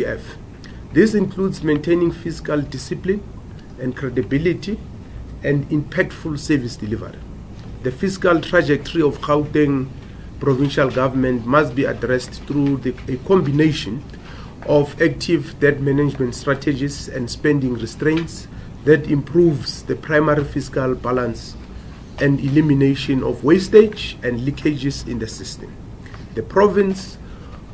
FCF. This includes maintaining fiscal discipline and credibility and impactful service delivery. The fiscal trajectory of Gauteng provincial government must be addressed through a combination of active debt management strategies and spending restraints that improves the primary fiscal balance and elimination of wastage and leakages in the system. The province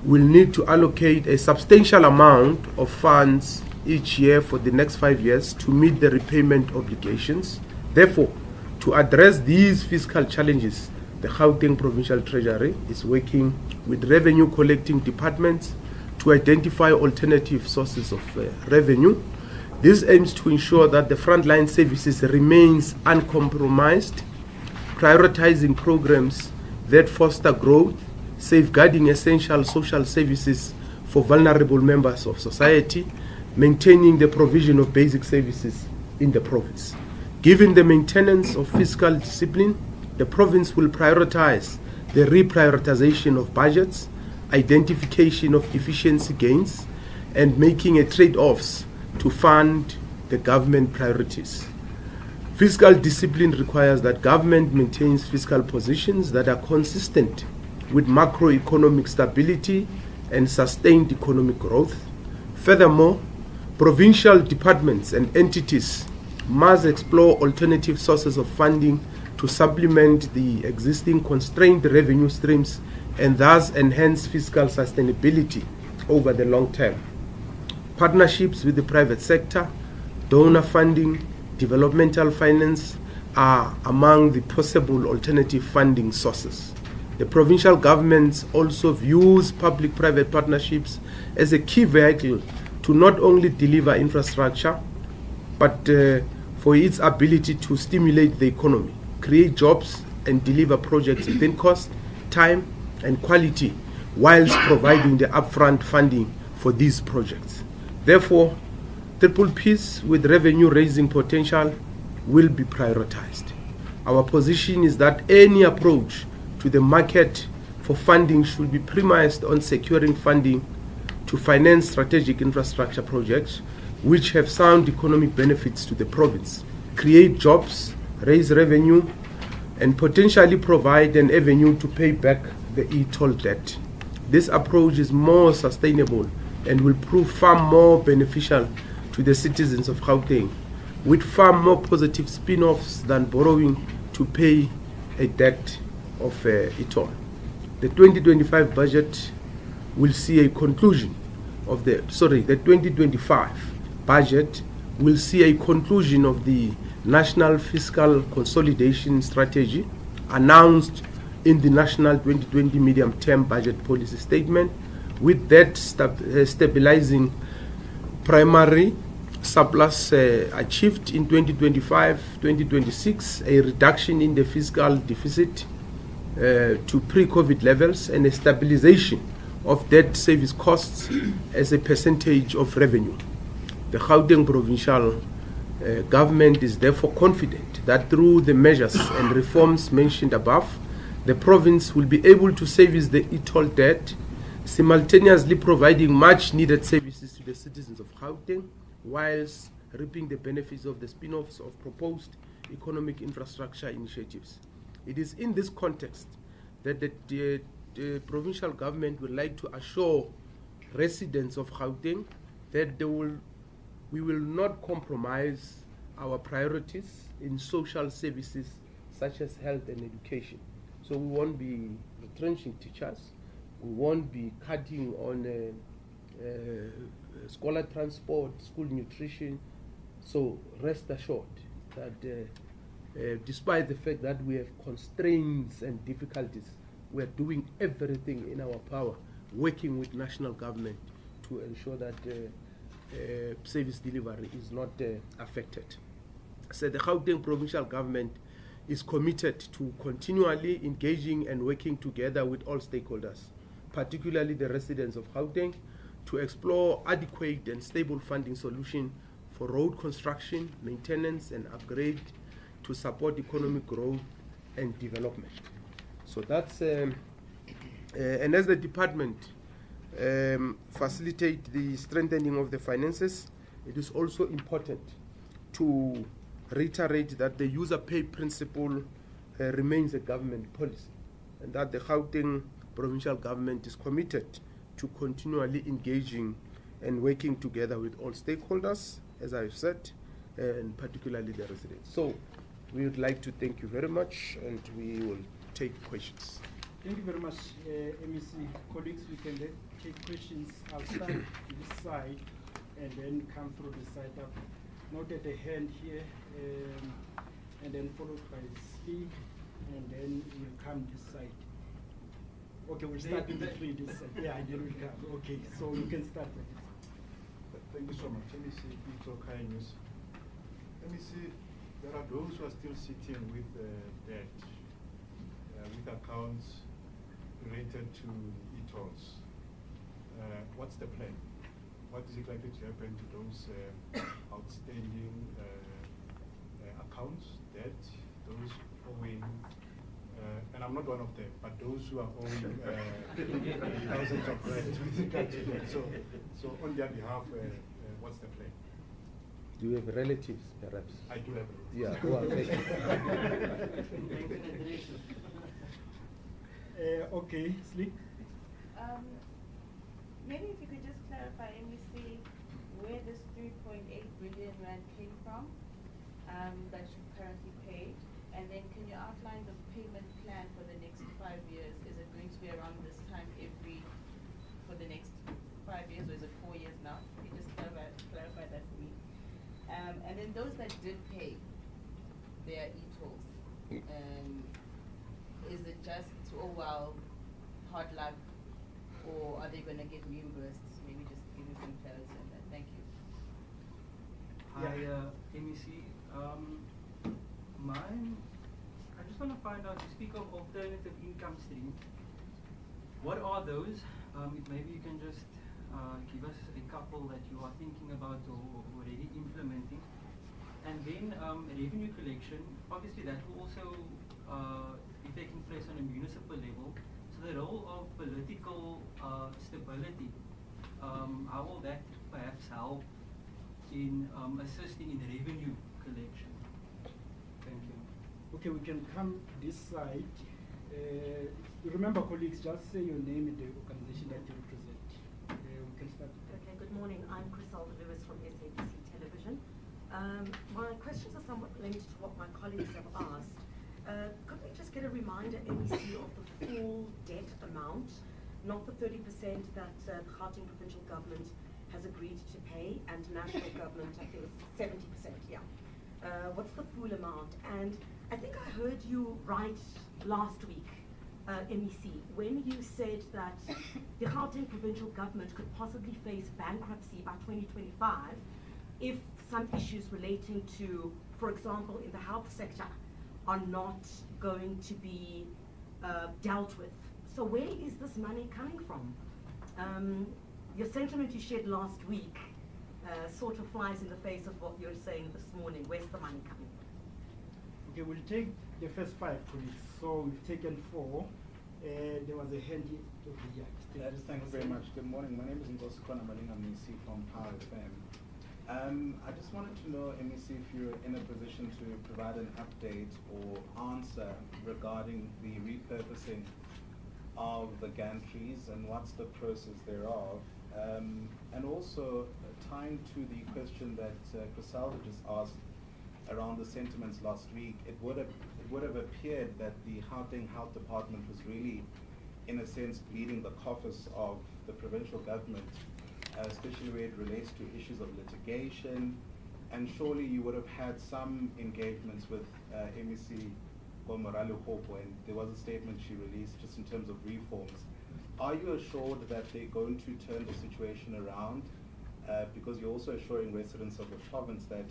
will need to allocate a substantial amount of funds each year for the next 5 years to meet the repayment obligations. Therefore, to address these fiscal challenges, the Gauteng Provincial Treasury is working with revenue collecting departments to identify alternative sources of revenue. This aims to ensure that the frontline services remains uncompromised, prioritizing programs that foster growth, safeguarding essential social services for vulnerable members of society, maintaining the provision of basic services in the province. Given the maintenance of fiscal discipline, the province will prioritize the reprioritization of budgets, identification of efficiency gains, and making a trade-offs to fund the government priorities. Fiscal discipline requires that government maintains fiscal positions that are consistent with macroeconomic stability and sustained economic growth. Furthermore, provincial departments and entities must explore alternative sources of funding to supplement the existing constrained revenue streams and thus enhance fiscal sustainability over the long term. Partnerships with the private sector, donor funding, developmental finance are among the possible alternative funding sources. The provincial government also views public-private partnerships as a key vehicle to not only deliver infrastructure, but for its ability to stimulate the economy, create jobs, and deliver projects within cost, time, and quality, whilst providing the upfront funding for these projects. Therefore, triple Ps with revenue-raising potential will be prioritized. Our position is that any approach to the market for funding should be premised on securing funding to finance strategic infrastructure projects which have sound economic benefits to the province, create jobs, raise revenue, and potentially provide an avenue to pay back the e-toll debt. This approach is more sustainable and will prove far more beneficial to the citizens of Gauteng, with far more positive spin-offs than borrowing to pay a debt of e-toll. The 2025 budget will see a conclusion of the 2025 budget will see a conclusion of the National Fiscal Consolidation Strategy announced in the National 2020 Medium-Term Budget Policy Statement, with that stabilizing primary surplus achieved in 2025-2026, a reduction in the fiscal deficit to pre-COVID levels, and a stabilization of debt service costs as a percentage of revenue. The Gauteng provincial government is therefore confident that through the measures and reforms mentioned above, the province will be able to service the e-toll debt, simultaneously providing much needed services to the citizens of Gauteng, whilst reaping the benefits of the spin-offs of proposed economic infrastructure initiatives. It is in this context that the provincial government would like to assure residents of Gauteng that we will not compromise our priorities in social services such as health and education. So we won't be retrenching teachers, we won't be cutting on scholar transport, school nutrition. So rest assured that despite the fact that we have constraints and difficulties, we are doing everything in our power, working with national government to ensure that service delivery is not affected. So the Gauteng provincial government is committed to continually engaging and working together with all stakeholders, particularly the residents of Gauteng, to explore adequate and stable funding solutions for road construction, maintenance, and upgrade to support economic growth and development. So that's, and as the department facilitate the strengthening of the finances. It is also important to reiterate that the user pay principle remains a government policy, and that the Gauteng provincial government is committed to continually engaging and working together with all stakeholders, as I've said, and particularly the residents. So we would like to thank you very much, and we will take questions. Thank you very much, MEC. Colleagues, we can then take questions. I'll start to this side and then come through the side up. Note at the hand here, and then followed by Sleep, and then we'll come this side. Okay, we'll start in between this side. Yeah, and then we'll come. Okay, so you can start with this. Thank you so much. Let me see, Peter Kindness. Let me see, there are those who are still sitting with debt, with accounts related to e-tolls. What's the plan? What is it likely to happen to those outstanding accounts, debt, those owing, and I'm not one of them, but those who are owing thousands of rand with regard to that. So on their behalf, what's the plan? Do you have relatives, perhaps? I do have relatives. Yeah, well, okay, Sleep. Maybe if you could just clarify, MEC, where this 3.8 billion rand came from that you've currently paid, and then can you outline the payment plan for the next 5 years? Is it going to be around this time for the next 5 years, or is it 4 years now? Can you just clarify that for me? And then those that did pay their e-tolls, is it just, oh well, hard luck, or are they going to get reimbursed? Maybe just give me some clarity on that. Thank you. Hi, MEC. I just want to find out, you speak of alternative income streams. What are those? Maybe you can just give us a couple that you are thinking about or already implementing. And then revenue collection, obviously that will also be taking place on a municipal level. So the role of political stability, how will that perhaps help in assisting in revenue collection? Thank you. Okay, we can come this side. Remember, colleagues, just say your name and the organization that you represent. We can start. Okay, good morning. I'm Griselda Lewis from SABC Television. My questions are somewhat linked to what my colleagues have asked. Could we just get a reminder, MEC, of the full debt amount, not the 30% that the Gauteng provincial government has agreed to pay, and national government, I think it's 70%, yeah. What's the full amount? And I think I heard you right last week, MEC, when you said that the Gauteng provincial government could possibly face bankruptcy by 2025 if some issues relating to, for example, in the health sector, are not going to be dealt with. So where is this money coming from? Your sentiment you shared last week sort of flies in the face of what you're saying this morning. Where's the money coming from? Okay, we'll take the first 5, colleagues. So we've taken 4. There was a handy over here. Thanks very much. Good morning. My name is Nkosikona Malinga Misi from Power FM. I just wanted to know, MEC, if you're in a position to provide an update or answer regarding the repurposing of the gantries and what's the process thereof. And also tying to the question that Griselda just asked around the sentiments last week, it would have appeared that the Gauteng Health Department was really, in a sense, bleeding the coffers of the provincial government, especially where it relates to issues of litigation. And surely you would have had some engagements with MEC Gomorale Hopo, and there was a statement she released just in terms of reforms. Are you assured that they're going to turn the situation around? Because you're also assuring residents of the province that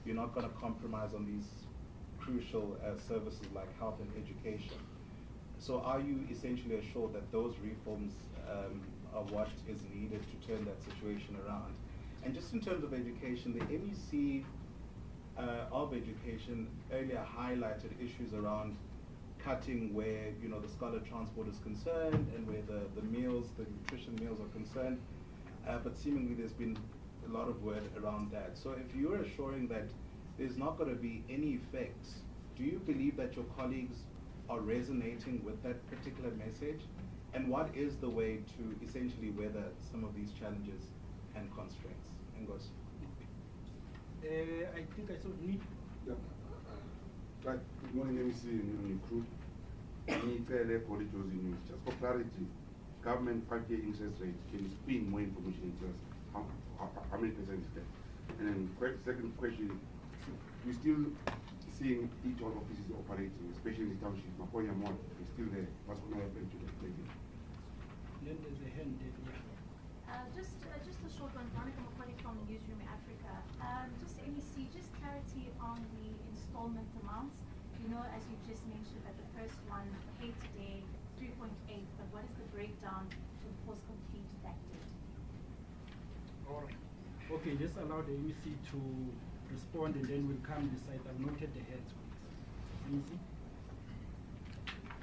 you're not going to compromise on these crucial services like health and education. So are you essentially assured that those reforms are what is needed to turn that situation around? And just in terms of education, the MEC of Education earlier highlighted issues around cutting where, you know, the scholar transport is concerned and where the meals, the nutrition meals are concerned. But seemingly there's been a lot of word around that. So if you're assuring that there's not going to be any effects, do you believe that your colleagues are resonating with that particular message? And what is the way to essentially weather some of these challenges and constraints? Ngos. I think I saw need. Yeah. Right. Good morning, MEC and crew. College was in news. Just for clarity, government 5-year interest rate, can you spin more information into us? How many percent is that? And then second question, we're still seeing each one offices operating, especially in the township. Maponya Mon is still there. What's going to happen to that? Thank you. Then there's a hand there. Yeah. Just a short one, Veronica McCauley from Newsroom Africa. Just MEC, just clarity on the installment amounts. You know, as you just mentioned, that the first one paid today, 3.8, but what is the breakdown to the post-complete back date? All right. Okay, just allow the MEC to respond and then we'll come decide. I've noted the heads, please.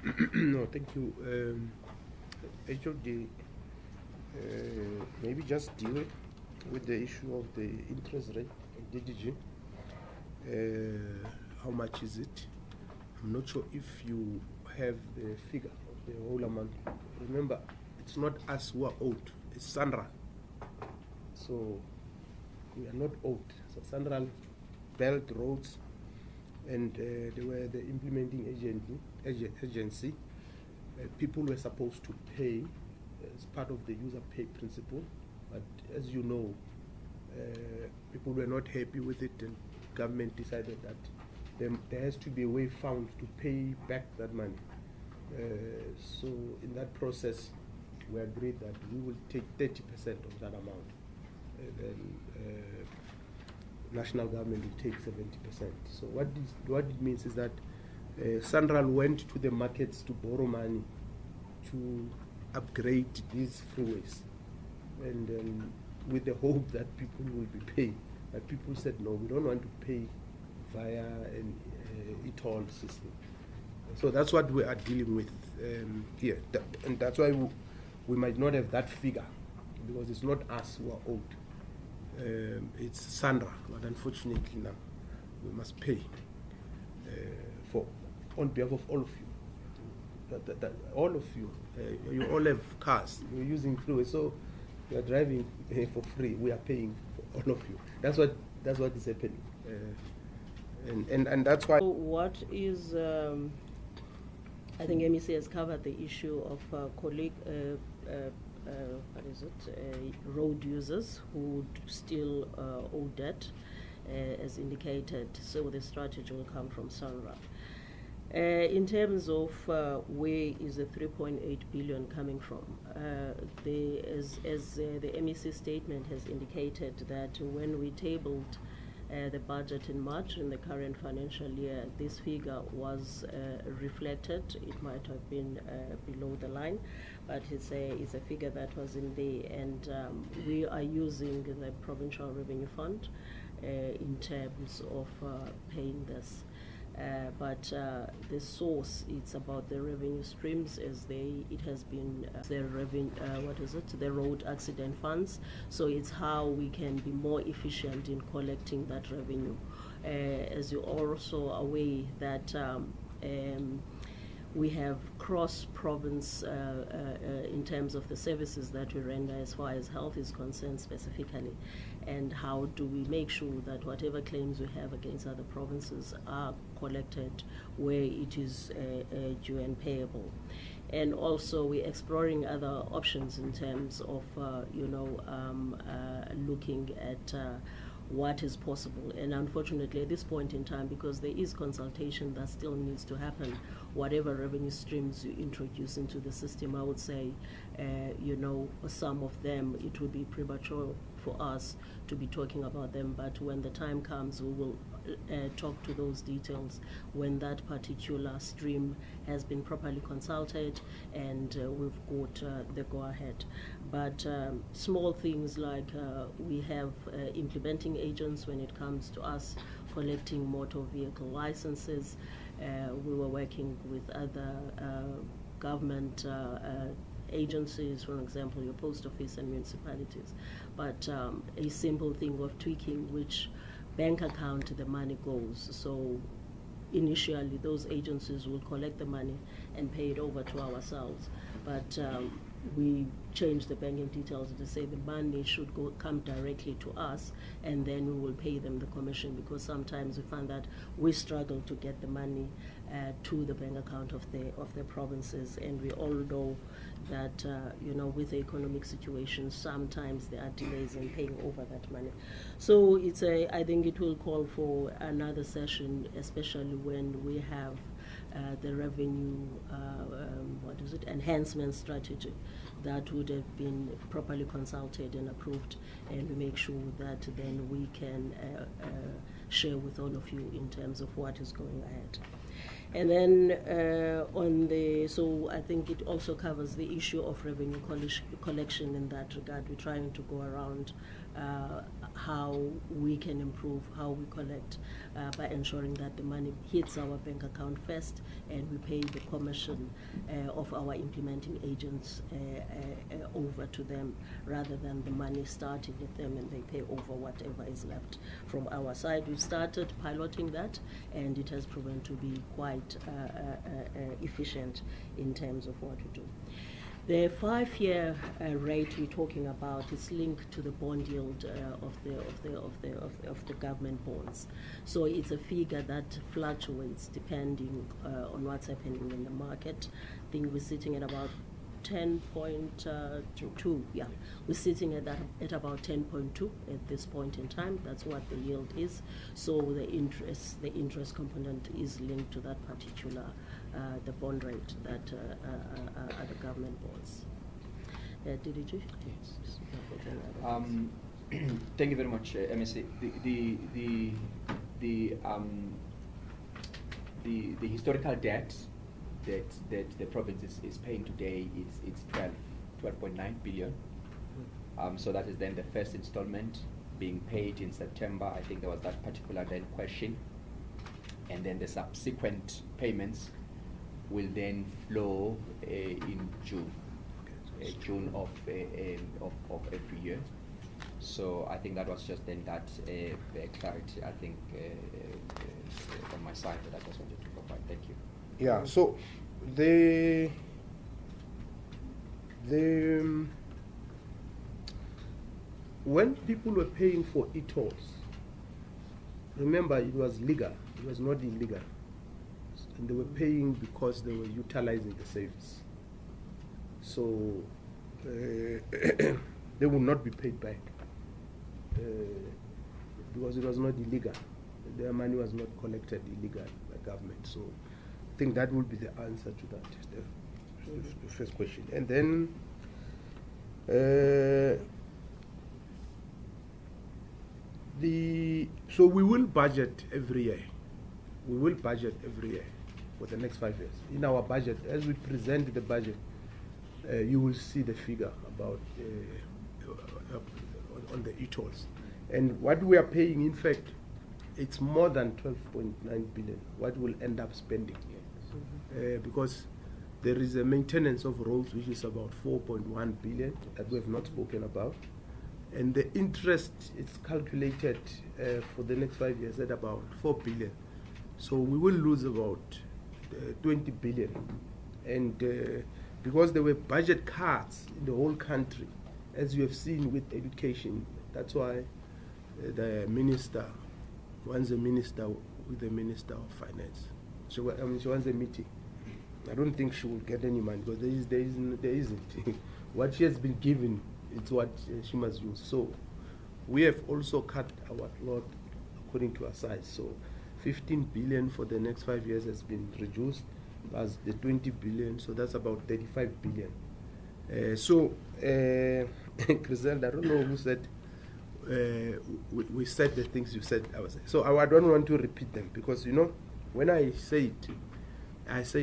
MEC? No, thank you. HOD, maybe just deal with the issue of the interest rate of DDG. How much is it? I'm not sure if you have the figure of the whole amount. Remember, it's not us who are owed, it's Sandra. So we are not owed. So Sandra built roads and they were the implementing agency. People were supposed to pay as part of the user pay principle, but as you know, people were not happy with it and government decided that there has to be a way found to pay back that money. So in that process, we agreed that we will take 30% of that amount. Then national government will take 70%. So what it means is that Central went to the markets to borrow money to upgrade these freeways, and with the hope that people will be paying. But people said, no, we don't want to pay via an e-toll system. So that's what we are dealing with here. And that's why we might not have that figure, because it's not us who are owed. It's Sandra, but unfortunately now we must pay on behalf of all of you. All of you, you all have cars, you're using freeway, so you are driving for free. We are paying for all of you. That's what is happening, and that's why. What is? I think MEC has covered the issue of road users who still owe debt, as indicated. So the strategy will come from Sanra. In terms of where is the 3.8 billion coming from, as the MEC statement has indicated, that when we tabled the budget in March in the current financial year, this figure was reflected. It might have been below the line, but it's a figure that was in there, and we are using the Provincial Revenue Fund in terms of paying this. But the source, it's about the revenue streams, as it has been the revenue, the road accident funds. So it's how we can be more efficient in collecting that revenue. As you're also aware that we have cross-province in terms of the services that we render as far as health is concerned specifically, and how do we make sure that whatever claims we have against other provinces are collected where it is due and payable. And also we're exploring other options in terms of looking at what is possible. And unfortunately at this point in time, because there is consultation that still needs to happen, whatever revenue streams you introduce into the system, I would say, some of them, it would be premature for us to be talking about them, but when the time comes, we will talk to those details when that particular stream has been properly consulted and we've got the go-ahead. But small things like we have implementing agents when it comes to us collecting motor vehicle licenses. we were working with other government agencies, for example, your post office and municipalities. But a simple thing of tweaking which bank account the money goes. So initially, those agencies will collect the money and pay it over to ourselves. But we changed the banking details to say the money should come directly to us, and then we will pay them the commission, because sometimes we find that we struggle to get the money to the bank account of the provinces, and we all know that with the economic situation, sometimes there are delays in paying over that money. So I think it will call for another session, especially when we have the revenue enhancement strategy that would have been properly consulted and approved, and we make sure that then we can share with all of you in terms of what is going ahead. And then so I think it also covers the issue of revenue collection in that regard. We're trying to go around how we can improve how we collect by ensuring that the money hits our bank account first, and we pay the commission of our implementing agents over to them, rather than the money starting with them and they pay over whatever is left from our side. We've started piloting that, and it has proven to be quite efficient in terms of what we do. The 5-year rate we're talking about is linked to the bond yield of the government bonds. So it's a figure that fluctuates depending on what's happening in the market. I think we're sitting at about 10.2. Yeah, we're sitting at about 10.2 at this point in time. That's what the yield is. So the interest component is linked to that particular the bond rate that are the government bonds. DDG? Yes. Thank you very much, MEC. The historical debt that the province is paying today, it's 12.9 billion. So that is then the first installment being paid in September. I think there was that particular then question, and then the subsequent payments will then flow in June of every year. So I think that was just then that clarity, I think, on my side that I just wanted to provide. Thank you. Yeah, so when people were paying for e-tolls, remember it was legal, it was not illegal. And they were paying because they were utilizing the service. So they will not be paid back because it was not illegal. Their money was not collected illegally by government. So I think that will be the answer to that, the first question. And then so we will budget every year. We will budget every year for the next 5 years. In our budget, as we present the budget, you will see the figure about on the e-tolls. And what we are paying, in fact, it's more than 12.9 billion, what we'll end up spending. Because there is a maintenance of roads, which is about 4.1 billion that we have not spoken about. And the interest is calculated for the next 5 years at about 4 billion. So we will lose about 20 billion. And because there were budget cuts in the whole country, as you have seen with education, that's why the minister wants a minister with the Minister of Finance. She wants a meeting. I don't think she will get any money because there isn't. What she has been given, it's what she must use. So we have also cut our lot according to our size. So 15 billion for the next 5 years has been reduced, as the 20 billion, so that's about 35 billion. Griselda, I don't know who said, we said the things you said. So I don't want to repeat them, because, when I say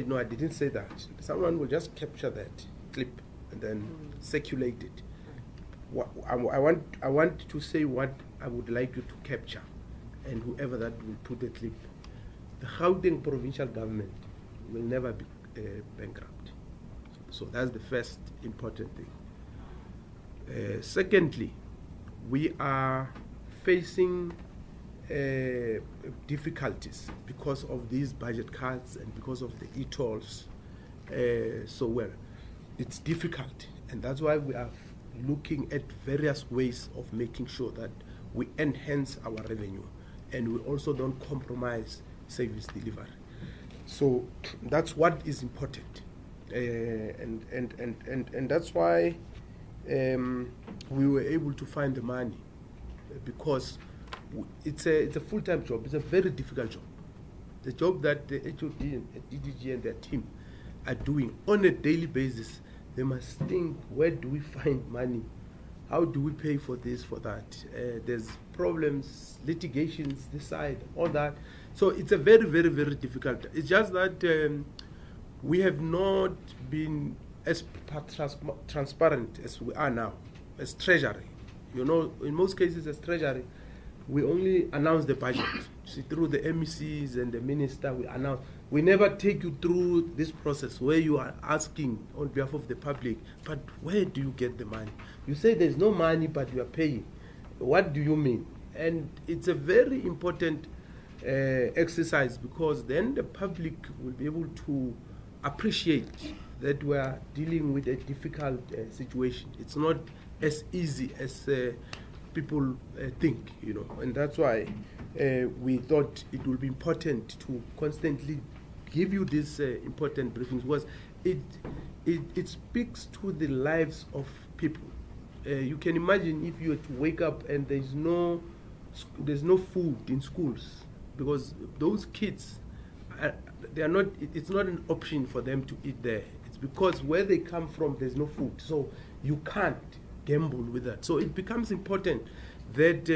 no, I didn't say that. Someone will just capture that clip and then circulate it. I want to say what I would like you to capture, and whoever that will put the clip the Gauteng provincial government will never be bankrupt. So that's the first important thing. Secondly, we are facing difficulties because of these budget cuts and because of the e-tolls. It's difficult, and that's why we are looking at various ways of making sure that we enhance our revenue and we also don't compromise service delivery. So that's what is important, and that's why we were able to find the money, because it's a full-time job. It's a very difficult job. The job that the HOD and DDG and their team are doing on a daily basis. They must think, where do we find money? How do we pay for this, for that? There's problems, litigations, this side, all that. So it's a very, very, very difficult. It's just that we have not been as transparent as we are now, as Treasury. You know, in most cases as Treasury, we only announce the budget. See, through the MECs and the minister, we announce. We never take you through this process where you are asking on behalf of the public, but where do you get the money? You say there's no money, but you are paying. What do you mean? And it's a very important exercise, because then the public will be able to appreciate that we are dealing with a difficult situation. It's not as easy as people think, you know, and that's why we thought it would be important to constantly give you these important briefings, because it speaks to the lives of people. You can imagine if you were to wake up and there's no food in schools, because those kids they are not. It's not an option for them to eat there. It's because where they come from there's no food, so you can't gamble with that. So it becomes important that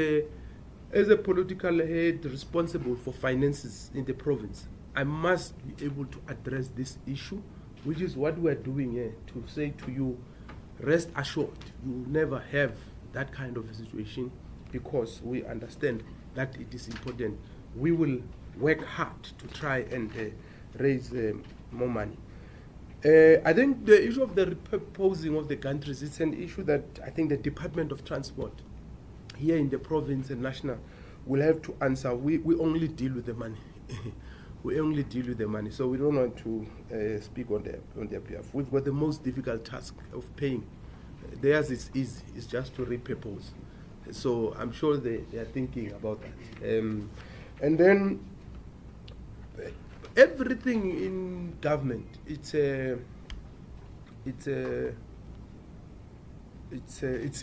as a political head responsible for finances in the province, I must be able to address this issue, which is what we're doing here, to say to you, rest assured, you will never have that kind of a situation, because we understand that it is important. We will work hard to try and raise more money. I think the issue of the repurposing of the countries is an issue that I think the Department of Transport here in the province and national will have to answer. We only deal with the money. We only deal with the money, so we don't want to speak on their behalf. We've got the most difficult task of paying. Theirs is easy. It's just to repurpose. So I'm sure they are thinking about that. And then everything in government, it's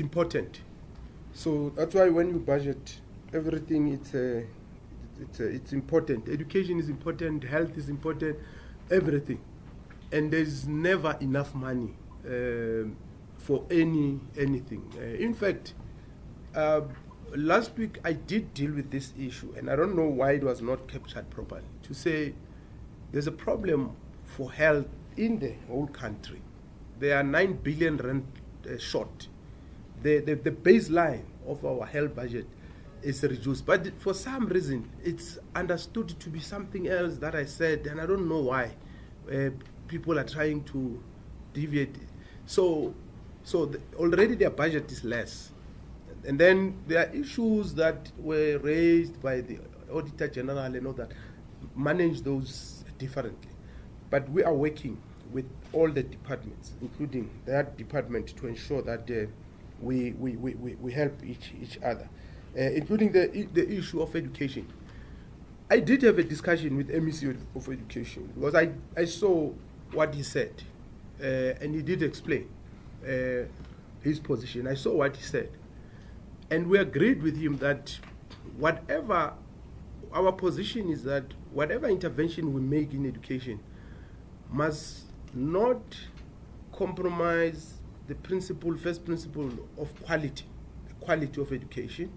important. So that's why when you budget everything, it's important. Education is important, health is important, everything. And there's never enough money for anything. In fact, last week I did deal with this issue, and I don't know why it was not captured properly, to say there's a problem for health in the whole country. There are 9 billion rand short. The baseline of our health budget is reduced, but for some reason it's understood to be something else that I said, and I don't know why people are trying to deviate. So already their budget is less, and then there are issues that were raised by the Auditor General and all that, manage those differently. But we are working with all the departments, including that department, to ensure that we help each other, including the issue of education. I did have a discussion with MEC of Education, because I saw what he said, and he did explain his position. I saw what he said, and we agreed with him that whatever our position is, that whatever intervention we make in education must not compromise the first principle of quality, the quality of education,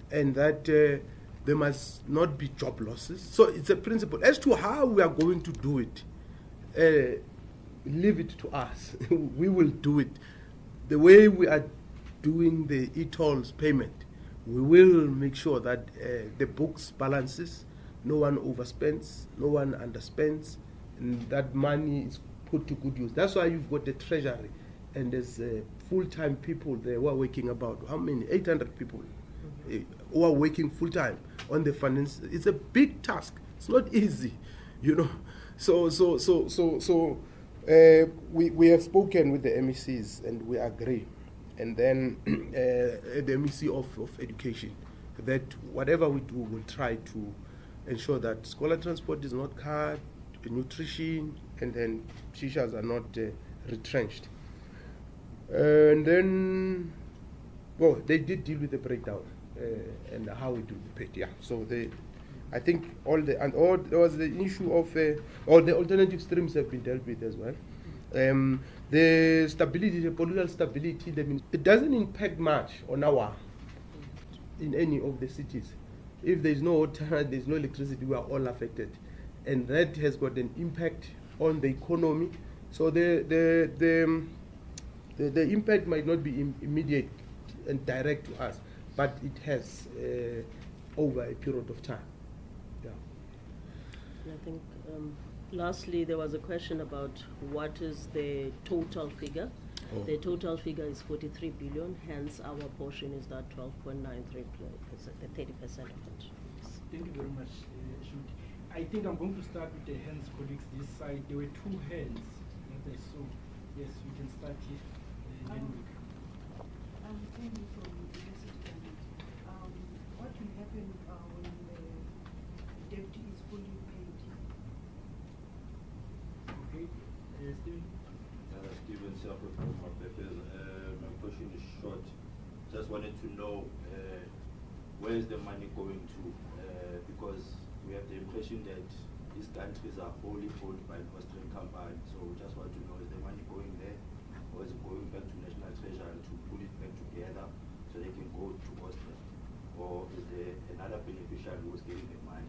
and that there must not be job losses. So it's a principle. As to how we are going to do it, leave it to us. We will do it. The way we are doing the e-tolls payment, we will make sure that the books balances. no one overspends, no one underspends, and that money is put to good use. That's why you've got the treasury, and there's full-time people there who are working about, how many? 800 people who are working full-time on the finance. It's a big task. It's not easy, you know. We have spoken with the MECs and we agree. And then the MEC of Education, that whatever we do, we'll try to ensure that scholar transport is not cut, nutrition, and then teachers are not retrenched. And then, well, they did deal with the breakdown and how we do the pay. Yeah, so I think there was the issue of all the alternative streams have been dealt with as well. The stability, the political stability, it doesn't impact much on in any of the cities. If there's no water, there's no electricity, we are all affected, and that has got an impact on the economy. So the impact might not be immediate and direct to us, but it has over a period of time. Yeah. I think lastly there was a question about what is the total figure. Oh. The total figure is 43 billion, hence our portion is that 12.93%, the 30% of it. Thank you very much, Shudi. I think I'm going to start with the hands, colleagues, this side. There were two hands. So, yes, we can start here. I'm Tammy from University Government. What will happen when the debt is fully paid? Okay, Stephen? Steven Selford from our papers. My question is short. Just wanted to know where is the money going to? Because we have the impression that these countries are wholly owned by an Austrian company. So we just want to know, is the money going there? Or is it going back to National Treasury to pull it back together so they can go to Austria? Or is there another beneficiary who's getting the money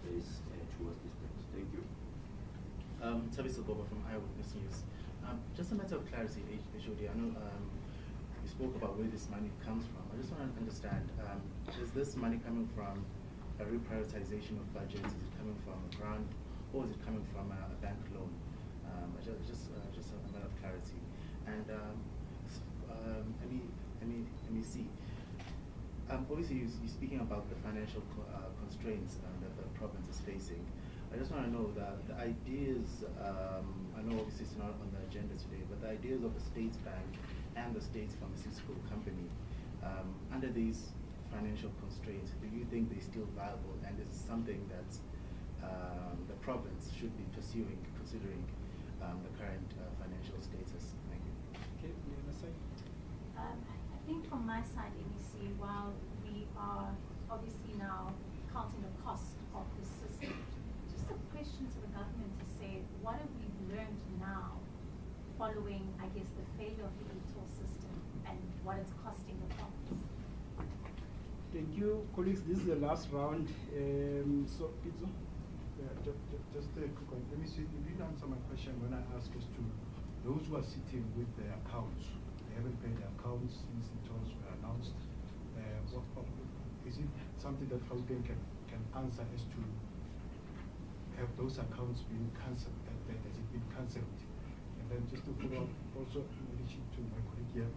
towards this debt? Thank you. Tabiso Boba from Eyewitness News. Just a matter of clarity, HOD. I know you spoke about where this money comes from. I just want to understand, is this money coming from a reprioritization of budgets? Is it coming from a grant, or is it coming from a bank loan? Just a matter of clarity. And MEC, obviously you're speaking about the financial constraints that the province is facing. I just want to know that the ideas, I know obviously it's not on the agenda today, but the ideas of the States Bank and the States Pharmaceutical Company, under these financial constraints, do you think they're still viable, and is something that the province should be pursuing, considering the current financial status? Thank you. Okay, I think from my side, MEC, while we are obviously now counting the cost of the system, just a question to the government to say, what have we learned now following, I guess, the failure of the e-toll system and what it's costing the province? Thank you, colleagues. This is the last round. So, Pizzo? Just a quick one. Let me see. You didn't answer my question when I asked as to those who are sitting with their accounts. They haven't paid their accounts since the tolls were announced. Is it something that Gauteng can answer as to have those accounts been cancelled? Has it been cancelled? And then just to follow up, also in relation to my colleague here,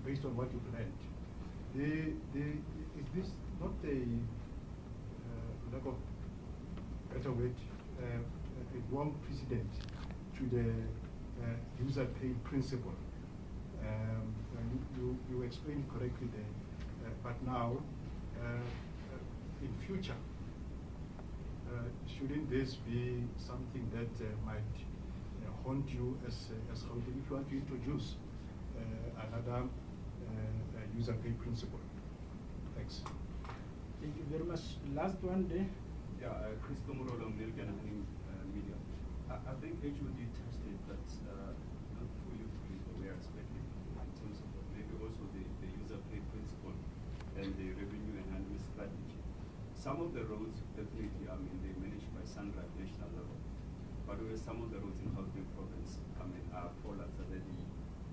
based on what you've learned, is this not a lack of better word, a wrong precedent to the user pay principle? You explained correctly there, but now in future, shouldn't this be something that might haunt you as how if you want to introduce another user pay principle? Thanks. Thank you very much. Last one there. Yeah, Christo Murolo, American Media. I think HOD tested that not fully aware, especially in terms of maybe also the user pay principle and the revenue enhancement strategy. Some of the roads definitely, they're managed by SANRA at national level, but some of the roads in Gauteng province, fall under the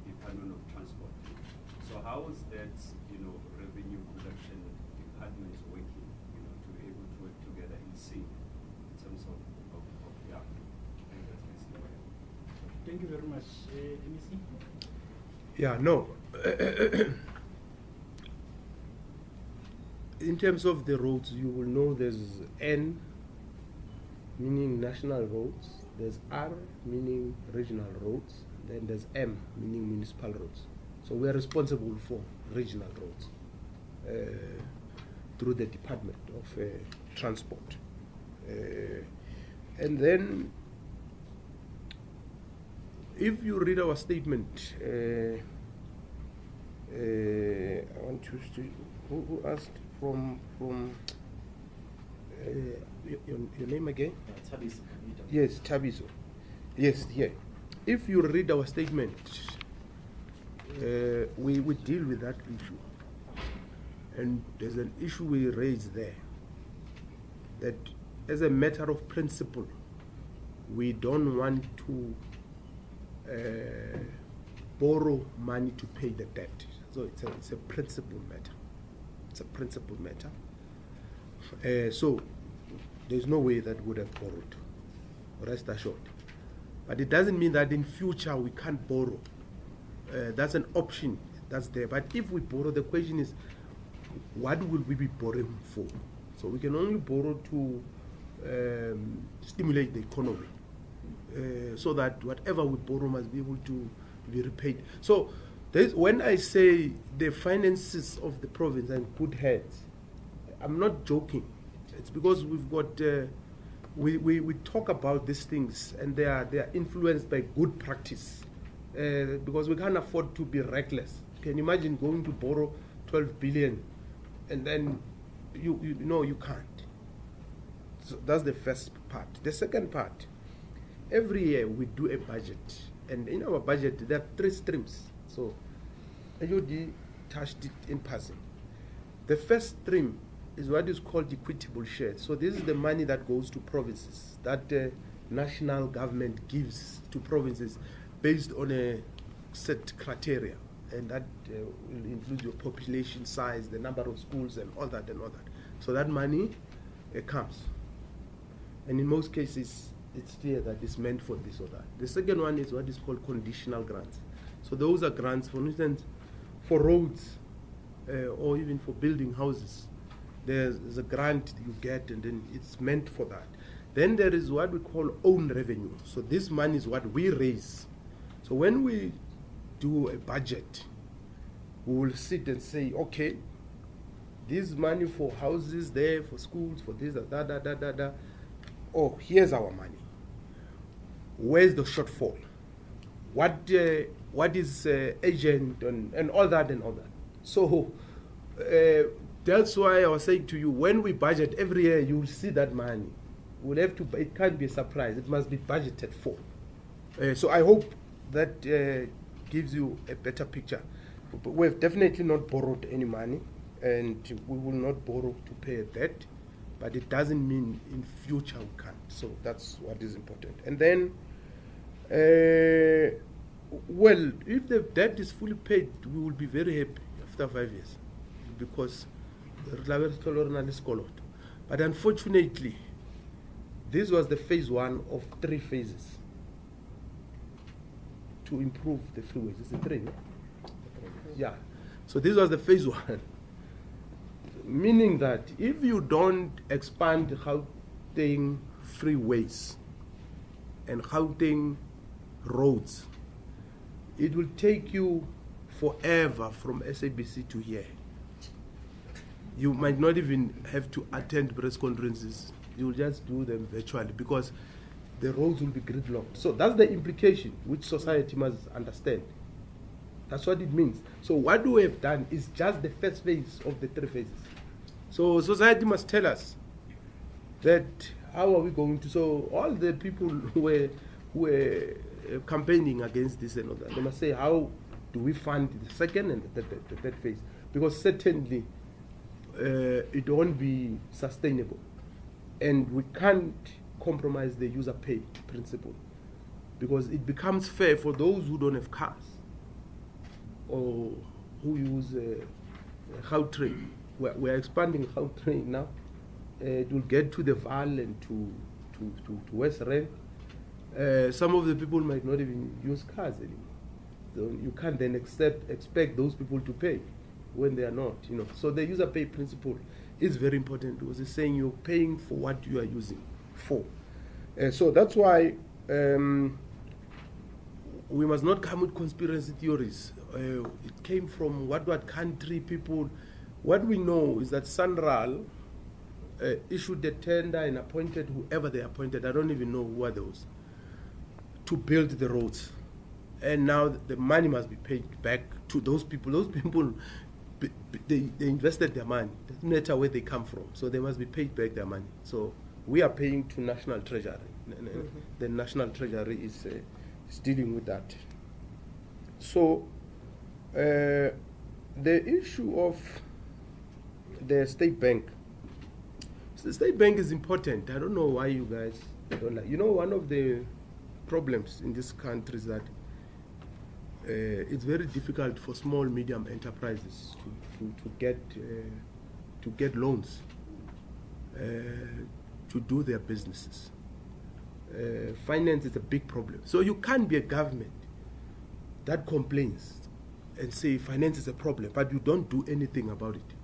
Department of Transport. So how is that, revenue collection departments working, to be able to work together? Thank you very much. MEC? Yeah, no. In terms of the roads, you will know there's N, meaning national roads, there's R, meaning regional roads, then there's M, meaning municipal roads. So we are responsible for regional roads through the Department of Transport. And then, if you read our statement, I want to see who asked from your name again? Tabiso. Yes, Tabiso. Yes, yeah. If you read our statement, we deal with that issue. And there's an issue we raise there, that as a matter of principle, we don't want to borrow money to pay the debt. So it's a principle matter. It's a principle matter. So there's no way that we would have borrowed, rest assured. But it doesn't mean that in future we can't borrow. That's an option that's there. But if we borrow, the question is, what will we be borrowing for? So we can only borrow to stimulate the economy, so that whatever we borrow must be able to be repaid. So when I say the finances of the province are in good hands, I'm not joking. It's because we've got, we talk about these things, and they are influenced by good practice, because we can't afford to be reckless. You can imagine going to borrow 12 billion, and then you know you can't. So that's the first part. The second part, every year we do a budget, and in our budget there are 3 streams. So AUD touched it in passing. The first stream is what is called equitable shares. So this is the money that goes to provinces, that national government gives to provinces based on a set criteria, and that will include your population size, the number of schools, and all that and all that. So that money comes, and in most cases it's clear that it's meant for this or that. The second one is what is called conditional grants. So those are grants, for instance, for roads or even for building houses. There's a grant you get, and then it's meant for that. Then there is what we call own revenue. So this money is what we raise. So when we do a budget, we will sit and say, okay, this money for houses there, for schools, for this, da. Oh, here's our money. Where's the shortfall? What is agent and all that and all that. So that's why I was saying to you, when we budget every year, you will see that money. We'll have to. It can't be a surprise. It must be budgeted for. So I hope that gives you a better picture. But we've definitely not borrowed any money, and we will not borrow to pay a debt. But it doesn't mean in future we can't. So that's what is important. And then, well, if the debt is fully paid, we will be very happy after 5 years, because but unfortunately, this was the phase 1 of 3 phases to improve the freeways. Is it 3? No? Yeah. So this was the phase 1, meaning that if you don't expand Gauteng freeways and Gauteng roads, it will take you forever from SABC to here. You might not even have to attend press conferences. You will just do them virtually, because the roads will be gridlocked. So that's the implication which society must understand. That's what it means. So what we have done is just the first phase of the 3 phases. So society must tell us that how are we going to, so all the people who were campaigning against this and all that, they must say, how do we fund the second and the third phase? Because certainly it won't be sustainable, and we can't compromise the user pay principle, because it becomes fair for those who don't have cars or who use Gautrain. We're expanding Gautrain now. It will get to the Val and to West Rand. Some of the people might not even use cars anymore. So you can't then expect those people to pay when they are not, you know. So the user pay principle is very important because it's saying you're paying for what you are using for. So that's why we must not come with conspiracy theories. It came from what country people. What we know is that Sanral issued a tender and appointed whoever they appointed. I don't even know who are those, to build the roads. And now the money must be paid back to those people. Those people, they invested their money. It doesn't matter where they come from. So they must be paid back their money. So we are paying to National Treasury. The National Treasury is dealing with that. So the issue of the State Bank. The State Bank is important. I don't know why you guys don't like. You know, one of the problems in this country is that it's very difficult for small, medium enterprises to get loans to do their businesses. Finance is a big problem. So you can't be a government that complains and say finance is a problem, but you don't do anything about it.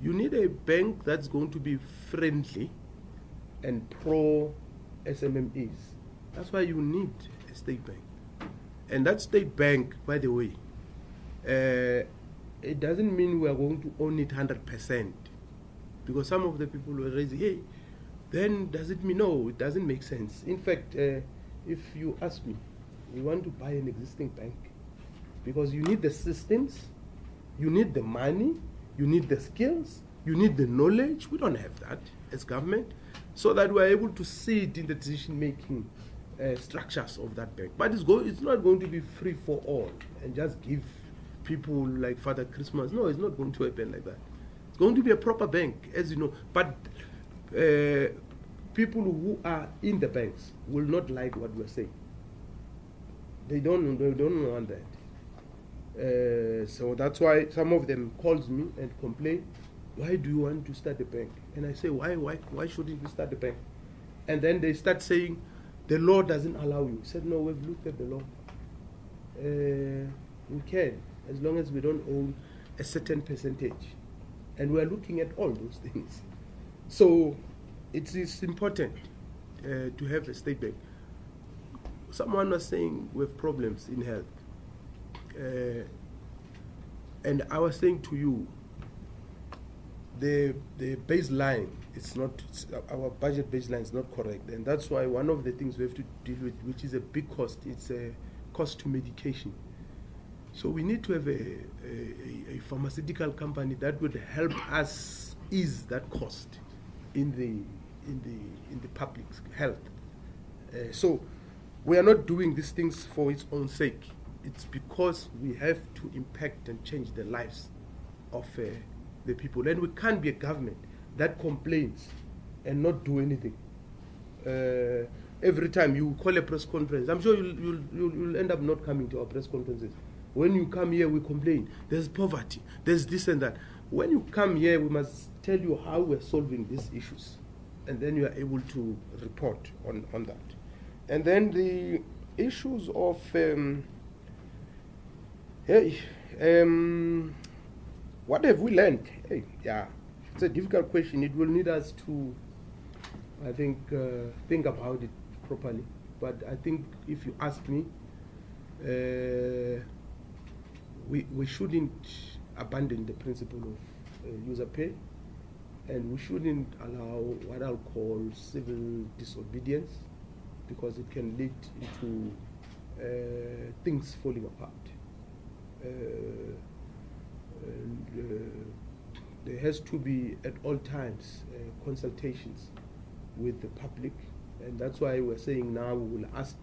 You need a bank that's going to be friendly and pro SMMEs. That's why you need a state bank. And that state bank, by the way, it doesn't mean we are going to own it 100%. Because some of the people were raising, hey, then does it mean, no, it doesn't make sense. In fact, if you ask me, we want to buy an existing bank. Because you need the systems, you need the money, you need the skills, you need the knowledge. We don't have that as government. So that we're able to see it in the decision-making structures of that bank. But it's not going to be free for all and just give people like Father Christmas. No, it's not going to happen like that. It's going to be a proper bank, as you know. But people who are in the banks will not like what we're saying. They don't want that. So that's why some of them calls me and complain, why do you want to start a bank? And I say, why shouldn't we start a bank? And then they start saying, the law doesn't allow you. I said, no, we've looked at the law. We can, as long as we don't own a certain percentage. And we're looking at all those things. So it is important to have a state bank. Someone was saying we have problems in health. And I was saying to you, the baseline, our budget baseline is not correct. And that's why one of the things we have to deal with, which is a big cost, it's a cost to medication. So we need to have a pharmaceutical company that would help us ease that cost in the public health. So we are not doing these things for its own sake. It's because we have to impact and change the lives of the people. And we can't be a government that complains and not do anything. Every time you call a press conference, I'm sure you'll end up not coming to our press conferences. When you come here, we complain. There's poverty. There's this and that. When you come here, we must tell you how we're solving these issues. And then you are able to report on that. And then the issues of what have we learned? It's a difficult question. It will need us to, I think about it properly. But I think if you ask me, we shouldn't abandon the principle of user pay, and we shouldn't allow what I'll call civil disobedience, because it can lead into things falling apart. There has to be at all times consultations with the public, and that's why we're saying now we will ask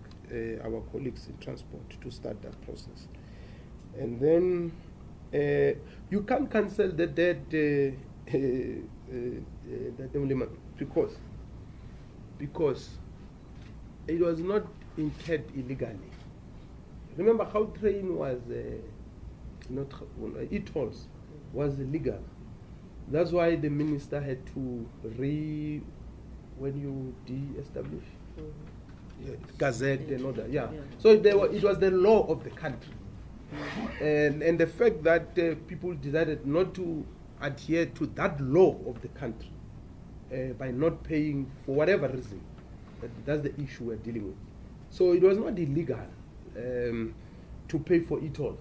our colleagues in transport to start that process. And then you can't cancel the debt because it was not incurred illegally. Remember how train was e-tolls was illegal. That's why the minister had to when you de-establish, gazette and all that. Yeah. So it was the law of the country, and the fact that people decided not to adhere to that law of the country by not paying for whatever reason. That's the issue we're dealing with. So it was not illegal to pay for e-tolls.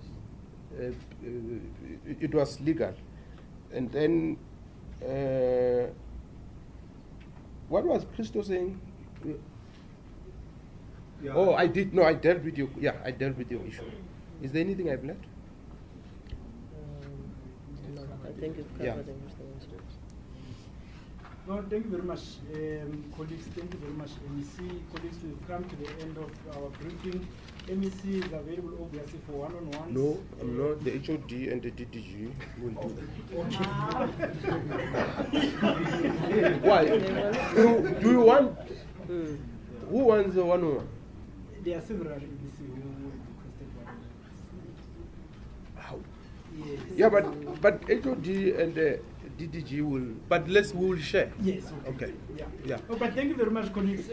It was legal. And then, what was Christo saying? Yeah. Oh, I dealt with you. Yeah, I dealt with your issue. Is there anything I've left? No, I think you've covered everything. No, thank you very much, colleagues. Thank you very much, MEC. Colleagues, we've come to the end of our briefing. MEC is available, obviously, for one-on-ones. No, I'm not. The HOD and the DDG will do that. Why? Do you want? Who wants the one-on-one? There are several MEC who requested one-on-ones. How? Yes. Yeah, but HOD and the DDG will. But we will share. Yes. Okay. Yeah. Yeah. Oh, but thank you very much, colleagues.